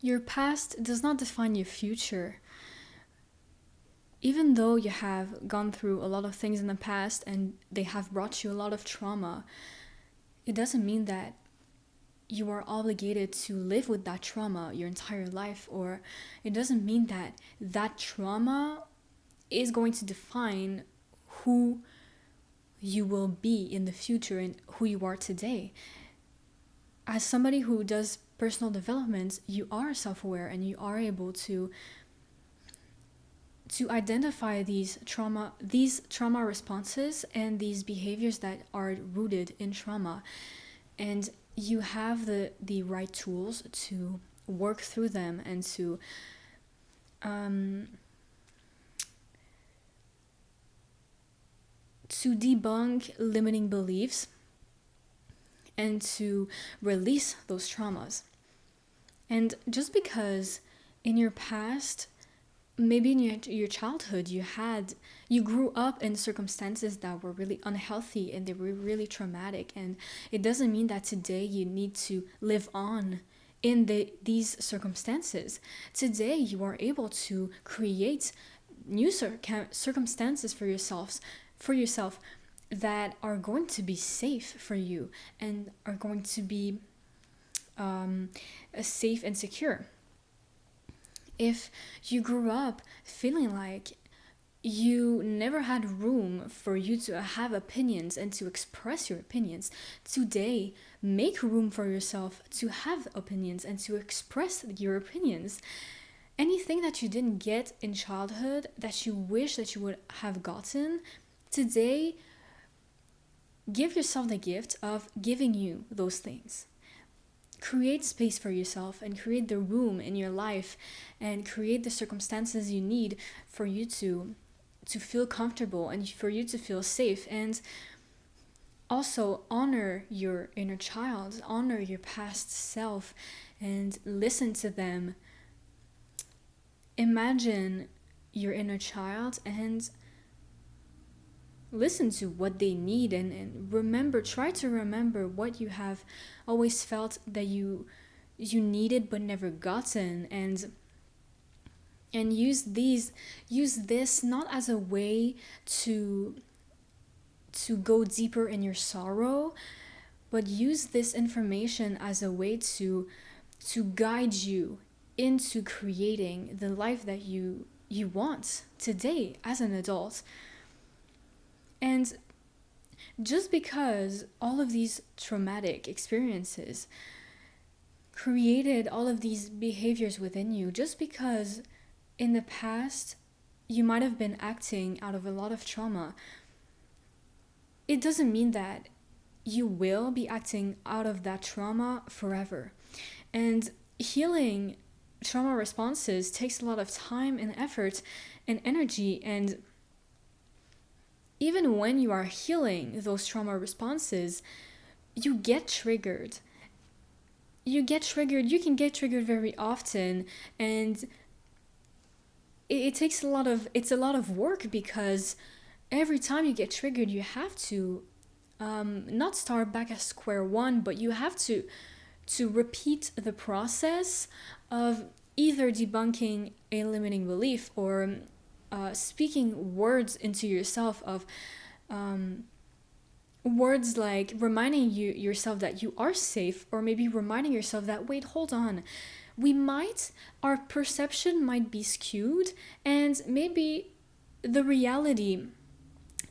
Your past does not define your future. Even though you have gone through a lot of things in the past and they have brought you a lot of trauma, it doesn't mean that you are obligated to live with that trauma your entire life, or it doesn't mean that that trauma is going to define who you will be in the future and who you are today. As somebody who does personal development, you are self-aware and you are able to identify these trauma responses and these behaviors that are rooted in trauma, and you have the right tools to work through them and to debunk limiting beliefs and to release those traumas. And just because in your past, maybe in your childhood, you grew up in circumstances that were really unhealthy and they were really traumatic, and it doesn't mean that today you need to live on in these circumstances. Today you are able to create new circumstances for yourself that are going to be safe for you and are going to be safe and secure. If you grew up feeling like you never had room for you to have opinions and to express your opinions, today make room for yourself to have opinions and to express your opinions. Anything that you didn't get in childhood that you wish that you would have gotten, today give yourself the gift of giving you those things. Create space for yourself and create the room in your life and create the circumstances you need for you to feel comfortable and for you to feel safe. And also honor your inner child, honor your past self and listen to them. Imagine your inner child and listen to what they need, and try to remember what you have always felt that you needed but never gotten, and use this not as a way to go deeper in your sorrow, but use this information as a way to guide you into creating the life that you want today as an adult. And just because all of these traumatic experiences created all of these behaviors within you, just because in the past you might have been acting out of a lot of trauma, it doesn't mean that you will be acting out of that trauma forever. And healing trauma responses takes a lot of time and effort and energy, and even when you are healing those trauma responses, you get triggered. You can get triggered very often, and it's a lot of work, because every time you get triggered, you have to not start back at square one, but you have to repeat the process of either debunking a limiting belief or speaking words into yourself of words like reminding yourself that you are safe, or maybe reminding yourself that, wait, hold on, our perception might be skewed, and maybe the reality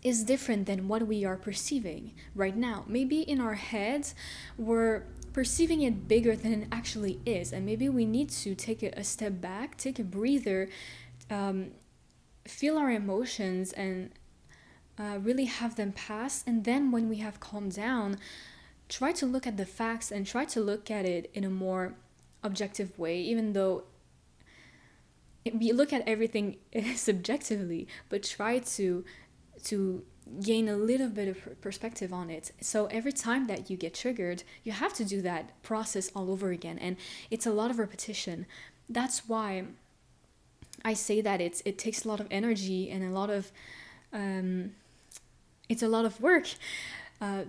is different than what we are perceiving right now. Maybe in our heads we're perceiving it bigger than it actually is, and maybe we need to take a step back, take a breather, feel our emotions and really have them pass, and then when we have calmed down, try to look at the facts and try to look at it in a more objective way, even though we look at everything subjectively, but try to gain a little bit of perspective on it. So every time that you get triggered, you have to do that process all over again, and it's a lot of repetition. That's why I say that it takes a lot of energy and it's a lot of work,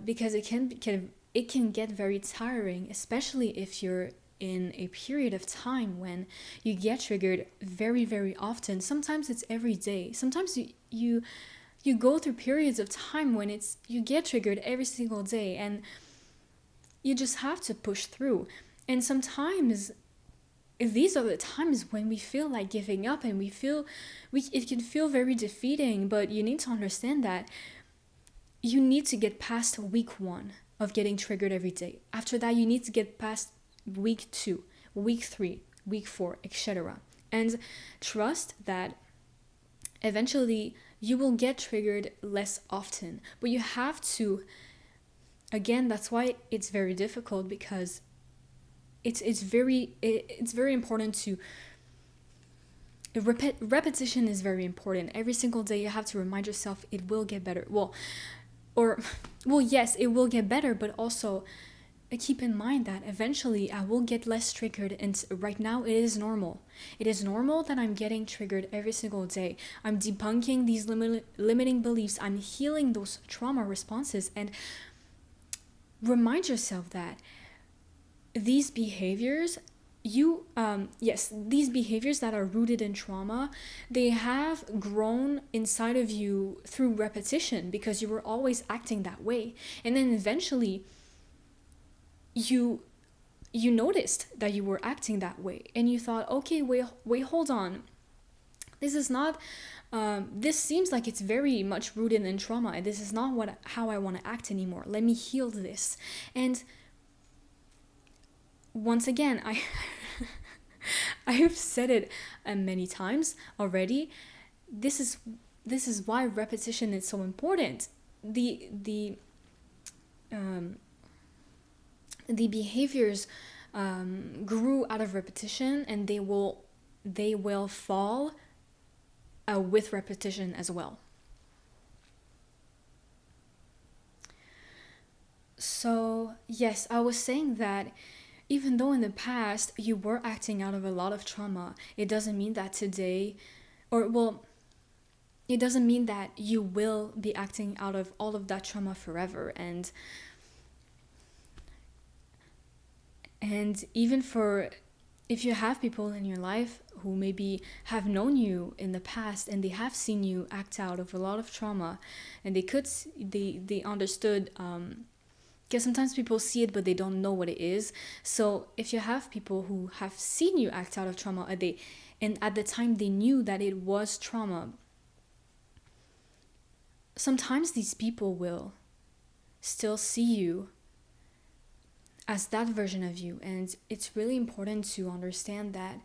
because it can get very tiring, especially if you're in a period of time when you get triggered very, very often. Sometimes it's every day. Sometimes you go through periods of time when you get triggered every single day, and you just have to push through. And sometimes these are the times when we feel like giving up, and it can feel very defeating, but you need to understand that you need to get past week 1 of getting triggered every day. After that, you need to get past week 2, week 3, week 4, etc. And trust that eventually you will get triggered less often. But you have to, again, that's why it's very difficult, because it's very important to repetition is very important. Every single day you have to remind yourself it will get better. Yes, it will get better, but also keep in mind that eventually I will get less triggered, and right now it is normal. It is normal that I'm getting triggered every single day. I'm debunking these limiting beliefs. I'm healing those trauma responses, and remind yourself that these behaviors, these behaviors that are rooted in trauma, they have grown inside of you through repetition, because you were always acting that way. And then eventually you noticed that you were acting that way, and you thought, okay, wait, hold on. This is not this seems like it's very much rooted in trauma, and this is not how I want to act anymore. Let me heal this. And once again, I've said it many times already. This is why repetition is so important. The behaviors grew out of repetition, and they will fall with repetition as well. So yes, I was saying that even though in the past you were acting out of a lot of trauma, it doesn't mean that today, it doesn't mean that you will be acting out of all of that trauma forever. And even if you have people in your life who maybe have known you in the past, and they have seen you act out of a lot of trauma, and they understood, because sometimes people see it but they don't know what it is. So if you have people who have seen you act out of trauma, and at the time they knew that it was trauma, sometimes these people will still see you as that version of you. And it's really important to understand that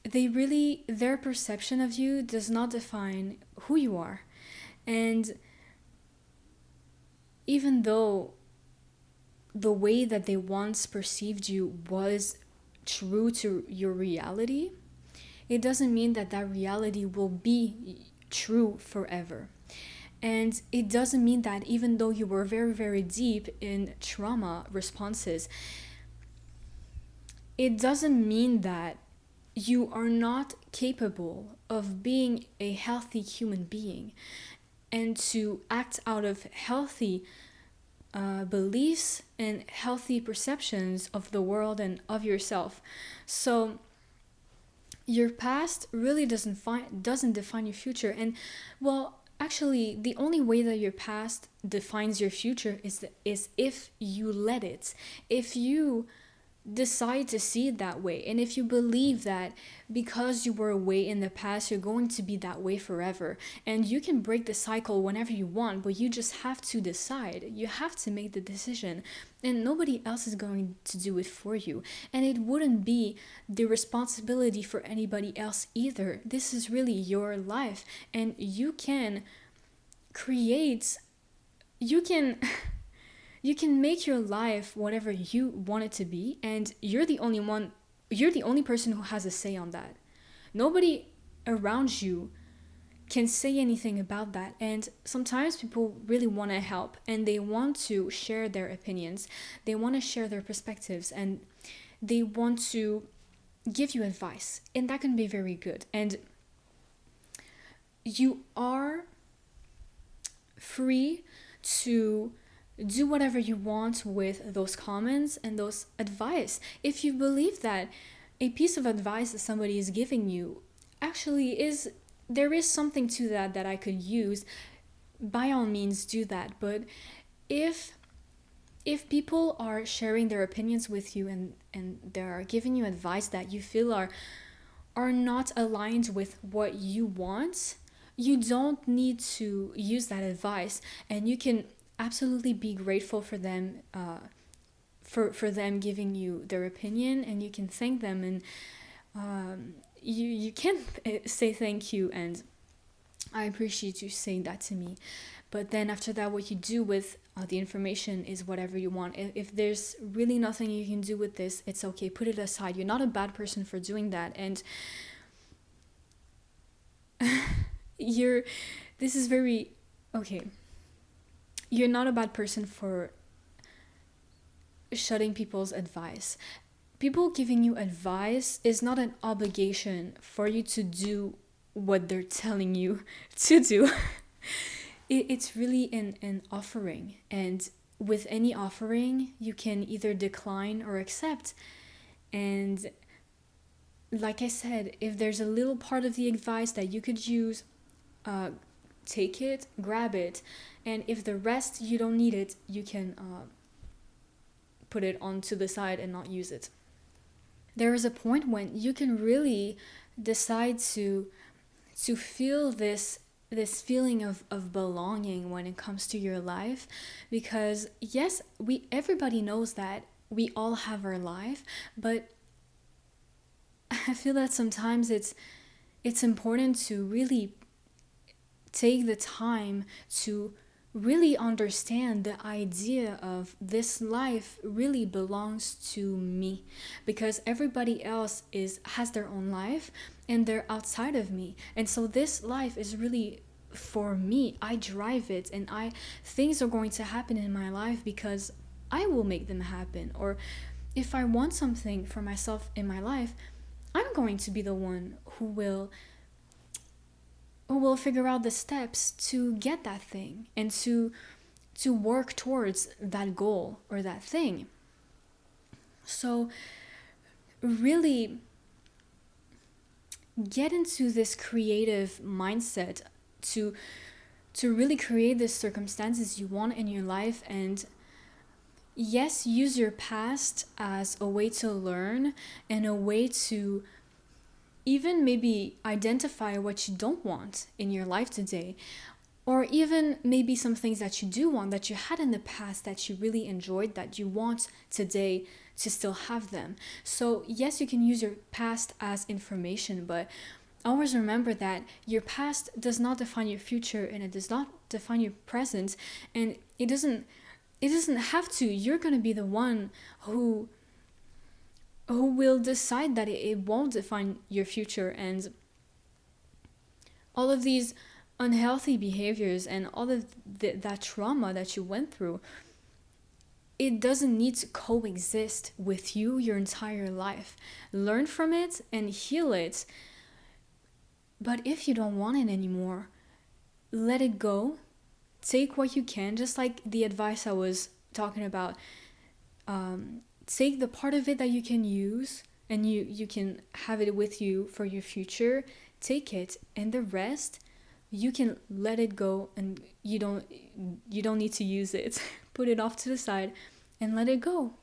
their perception of you does not define who you are. And even though the way that they once perceived you was true to your reality, it doesn't mean that reality will be true forever. And it doesn't mean that even though you were very, very deep in trauma responses, it doesn't mean that you are not capable of being a healthy human being, and to act out of healthy beliefs and healthy perceptions of the world and of yourself. So your past really doesn't define your future. And actually, the only way that your past defines your future is if you let it. If you decide to see it that way, and if you believe that because you were away in the past, you're going to be that way forever. And you can break the cycle whenever you want, but you just have to decide. You have to make the decision, and nobody else is going to do it for you. And it wouldn't be the responsibility for anybody else either. This is really your life, and you can you can make your life whatever you want it to be, and you're the only person who has a say on that. Nobody around you can say anything about that. And sometimes people really want to help, and they want to share their opinions, they want to share their perspectives, and they want to give you advice, and that can be very good. And you are free to do whatever you want with those comments and those advice. If you believe that a piece of advice that somebody is giving you actually is, there is something to that that I could use, by all means do that. But if people are sharing their opinions with you, and they are giving you advice that you feel are not aligned with what you want, you don't need to use that advice, and you can absolutely be grateful for them, for them giving you their opinion, and you can thank them, and you can say thank you, and I appreciate you saying that to me. But then after that, what you do with the information is whatever you want. If there's really nothing you can do with this, it's okay, put it aside. You're not a bad person for doing that, and this is very okay. You're not a bad person for shutting people's advice. People giving you advice is not an obligation for you to do what they're telling you to do. It's really an offering, and with any offering you can either decline or accept. And like I said, if there's a little part of the advice that you could use, take it, grab it, and if the rest you don't need it, you can put it onto the side and not use it. There is a point when you can really decide to feel this feeling of belonging when it comes to your life, because yes, everybody knows that we all have our life, but I feel that sometimes it's important to really take the time to really understand the idea of this life really belongs to me, because everybody else has their own life and they're outside of me, and so this life is really for me. I drive it, and things are going to happen in my life because I will make them happen. Or if I want something for myself in my life, I'm going to be the one who will figure out the steps to get that thing and to work towards that goal or that thing. So really get into this creative mindset to really create the circumstances you want in your life. And yes, use your past as a way to learn and a way to even maybe identify what you don't want in your life today, or even maybe some things that you do want, that you had in the past that you really enjoyed, that you want today to still have them. So yes, you can use your past as information, but always remember that your past does not define your future, and it does not define your present, and it doesn't have to. You're going to be the one who will decide that it won't define your future. And all of these unhealthy behaviors and all of that trauma that you went through, it doesn't need to coexist with you your entire life. Learn from it and heal it. But if you don't want it anymore, let it go. Take what you can, just like the advice I was talking about. Take the part of it that you can use, and you can have it with you for your future. Take it, and the rest you can let it go, and you don't need to use it. Put it off to the side and let it go.